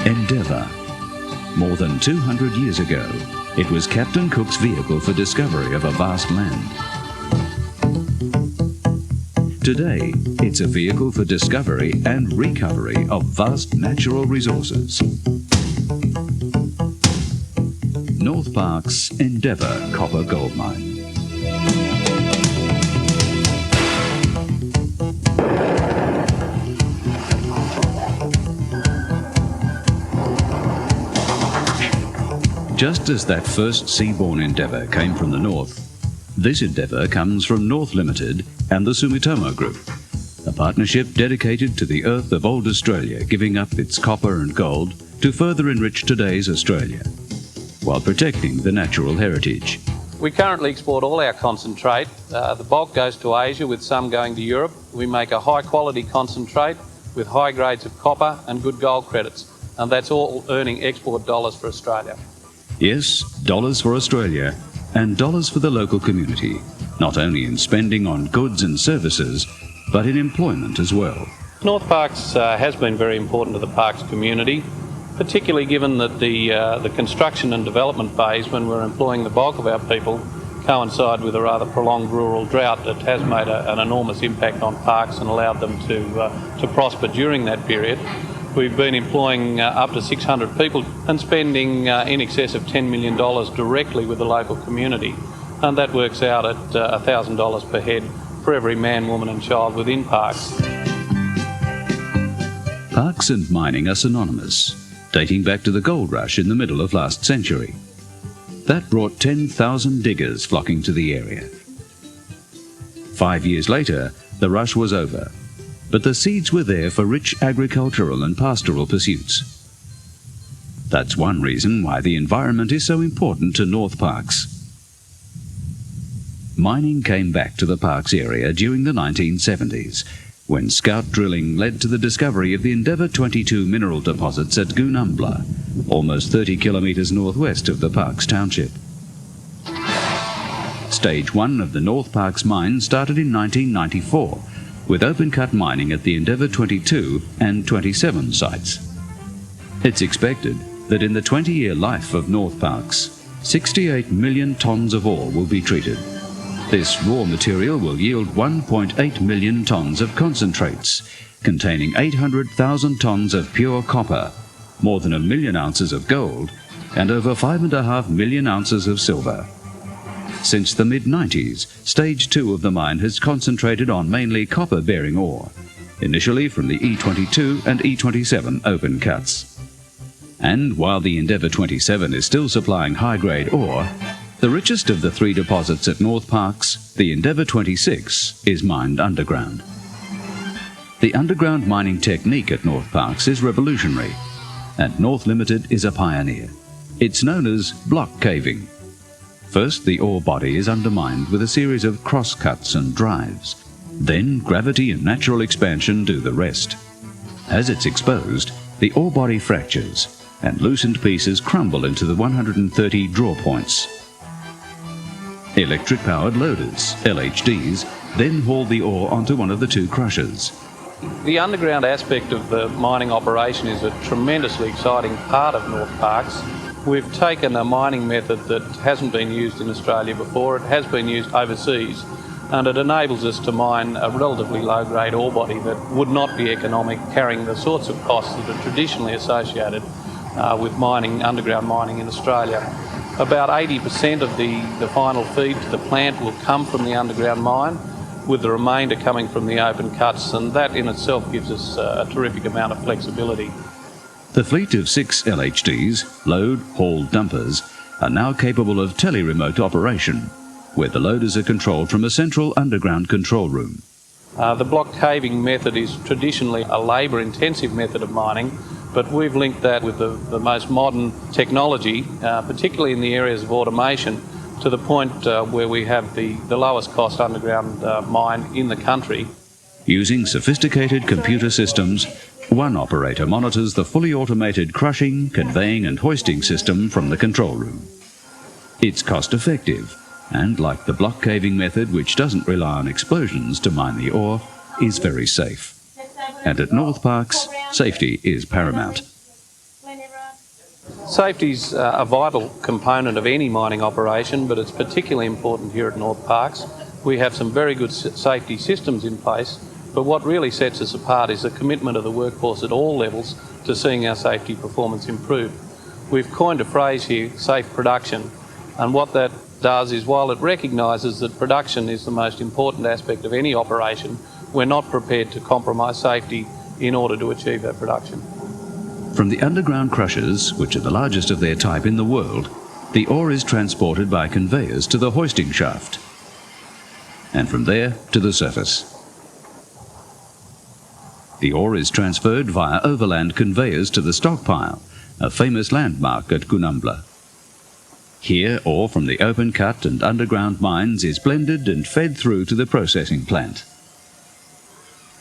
Endeavour. More than 200 years ago, it was Captain Cook's vehicle for discovery of a vast land. Today, it's a vehicle for discovery and recovery of vast natural resources. Northparkes Endeavour Copper Gold Mine. Just as that first seaborne Endeavour came from the north, this Endeavour comes from North Limited and the Sumitomo Group, a partnership dedicated to the earth of old Australia, giving up its copper and gold to further enrich today's Australia, while protecting the natural heritage. We currently export all our concentrate. The bulk goes to Asia, with some going to Europe. We make a high quality concentrate with high grades of copper and good gold credits, and that's all earning export dollars for Australia. Yes, dollars for Australia and dollars for the local community, not only in spending on goods and services, but in employment as well. Northparkes has been very important to the Parkes community, particularly given that the construction and development phase, when we're employing the bulk of our people, coincide with a rather prolonged rural drought that has made an enormous impact on Parkes and allowed them to prosper during that period. We've been employing up to 600 people and spending in excess of $10 million directly with the local community, and that works out at $1,000 per head for every man, woman and child within Parkes. Parkes and mining are synonymous, dating back to the gold rush in the middle of last century. That brought 10,000 diggers flocking to the area. 5 years later, the rush was over, but the seeds were there for rich agricultural and pastoral pursuits. That's one reason why the environment is so important to Northparkes. Mining came back to the Parkes area during the 1970s, when scout drilling led to the discovery of the Endeavour 22 mineral deposits at Goonumbla, almost 30 kilometres northwest of the Parkes township. Stage 1 of the Northparkes mine started in 1994, with open-cut mining at the Endeavour 22 and 27 sites. It's expected that in the 20-year life of Northparkes, 68 million tonnes of ore will be treated. This raw material will yield 1.8 million tonnes of concentrates, containing 800,000 tonnes of pure copper, more than 1 million ounces of gold, and over 5.5 million ounces of silver. Since the mid-90s, Stage 2 of the mine has concentrated on mainly copper-bearing ore, initially from the E22 and E27 open cuts. And while the Endeavour 27 is still supplying high-grade ore, the richest of the 3 deposits at Northparkes, the Endeavour 26, is mined underground. The underground mining technique at Northparkes is revolutionary, and North Limited is a pioneer. It's known as block caving. First, the ore body is undermined with a series of cross-cuts and drives. Then, gravity and natural expansion do the rest. As it's exposed, the ore body fractures, and loosened pieces crumble into the 130 draw points. Electric-powered loaders, LHDs, then haul the ore onto one of the 2 crushers. The underground aspect of the mining operation is a tremendously exciting part of Northparkes. We've taken a mining method that hasn't been used in Australia before. It has been used overseas, and it enables us to mine a relatively low-grade ore body that would not be economic, carrying the sorts of costs that are traditionally associated with mining, underground mining in Australia. About 80% of the final feed to the plant will come from the underground mine, with the remainder coming from the open cuts, and that in itself gives us a terrific amount of flexibility. The fleet of 6 LHDs, load, haul dumpers, are now capable of tele-remote operation, where the loaders are controlled from a central underground control room. The block caving method is traditionally a labour-intensive method of mining, but we've linked that with the most modern technology, particularly in the areas of automation, to the point where we have the lowest cost underground mine in the country. Using sophisticated computer systems, one operator monitors the fully automated crushing, conveying and hoisting system from the control room. It's cost-effective, and like the block caving method, which doesn't rely on explosions to mine the ore, is very safe. And at Northparkes, safety is paramount. Safety's a vital component of any mining operation, but it's particularly important here at Northparkes. We have some very good safety systems in place, but what really sets us apart is the commitment of the workforce at all levels to seeing our safety performance improve. We've coined a phrase here, safe production, and what that does is, while it recognises that production is the most important aspect of any operation, we're not prepared to compromise safety in order to achieve that production. From the underground crushers, which are the largest of their type in the world, the ore is transported by conveyors to the hoisting shaft, and from there to the surface. The ore is transferred via overland conveyors to the stockpile, a famous landmark at Gunambla. Here, ore from the open cut and underground mines is blended and fed through to the processing plant.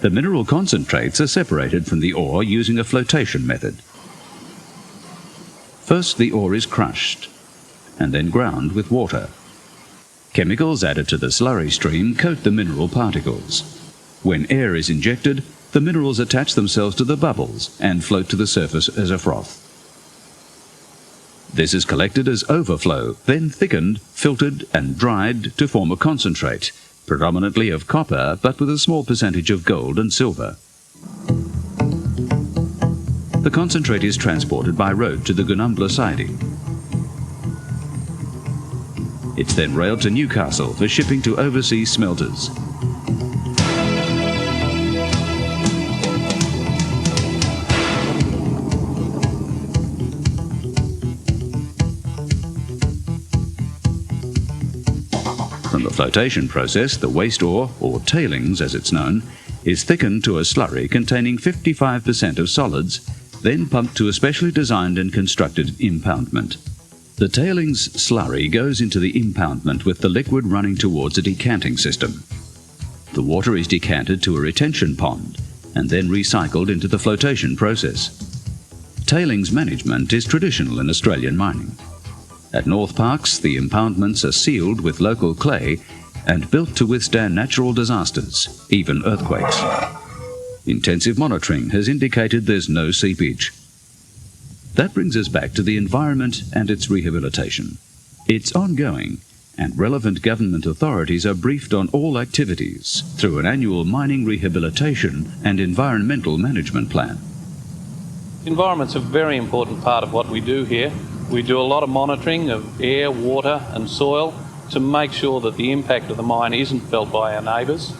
The mineral concentrates are separated from the ore using a flotation method. First, the ore is crushed and then ground with water. Chemicals added to the slurry stream coat the mineral particles. When air is injected, the minerals attach themselves to the bubbles and float to the surface as a froth. This is collected as overflow, then thickened, filtered and dried to form a concentrate, predominantly of copper but with a small percentage of gold and silver. The concentrate is transported by road to the Gunambla siding. It's then railed to Newcastle for shipping to overseas smelters. From the flotation process, the waste ore, or tailings as it's known, is thickened to a slurry containing 55% of solids, then pumped to a specially designed and constructed impoundment. The tailings slurry goes into the impoundment with the liquid running towards a decanting system. The water is decanted to a retention pond and then recycled into the flotation process. Tailings management is traditional in Australian mining. At Northparkes, the impoundments are sealed with local clay and built to withstand natural disasters, even earthquakes. Intensive monitoring has indicated there's no seepage. That brings us back to the environment and its rehabilitation. It's ongoing, and relevant government authorities are briefed on all activities through an annual mining rehabilitation and environmental management plan. Environment's a very important part of what we do here. We do a lot of monitoring of air, water and soil to make sure that the impact of the mine isn't felt by our neighbours.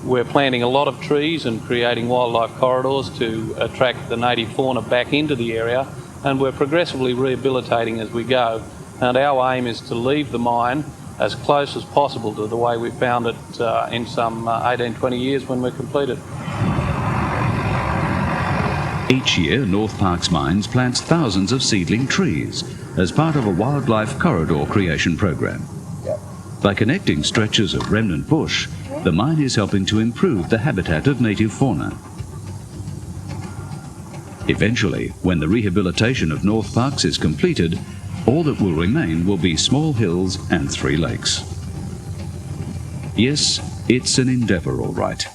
We're planting a lot of trees and creating wildlife corridors to attract the native fauna back into the area, and we're progressively rehabilitating as we go. And our aim is to leave the mine as close as possible to the way we found it in some 18-20 years when we're completed. Each year, Northparkes Mines plants thousands of seedling trees as part of a wildlife corridor creation program. By connecting stretches of remnant bush, the mine is helping to improve the habitat of native fauna. Eventually, when the rehabilitation of Northparkes is completed, all that will remain will be small hills and 3 lakes. Yes, it's an endeavour, all right.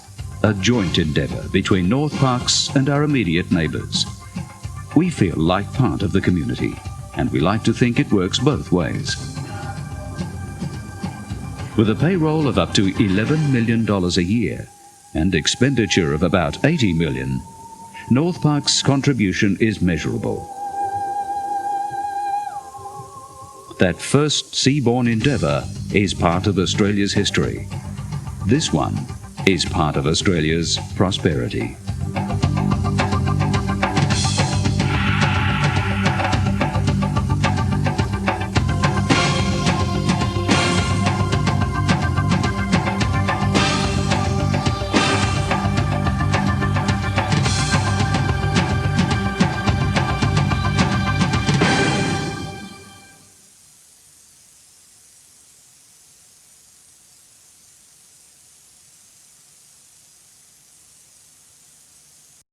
A joint endeavour between Northparkes and our immediate neighbours. We feel like part of the community, and we like to think it works both ways. With a payroll of up to $11 million a year and expenditure of about $80 million, Northparkes' contribution is measurable. That first seaborne endeavour is part of Australia's history. This one is part of Australia's prosperity.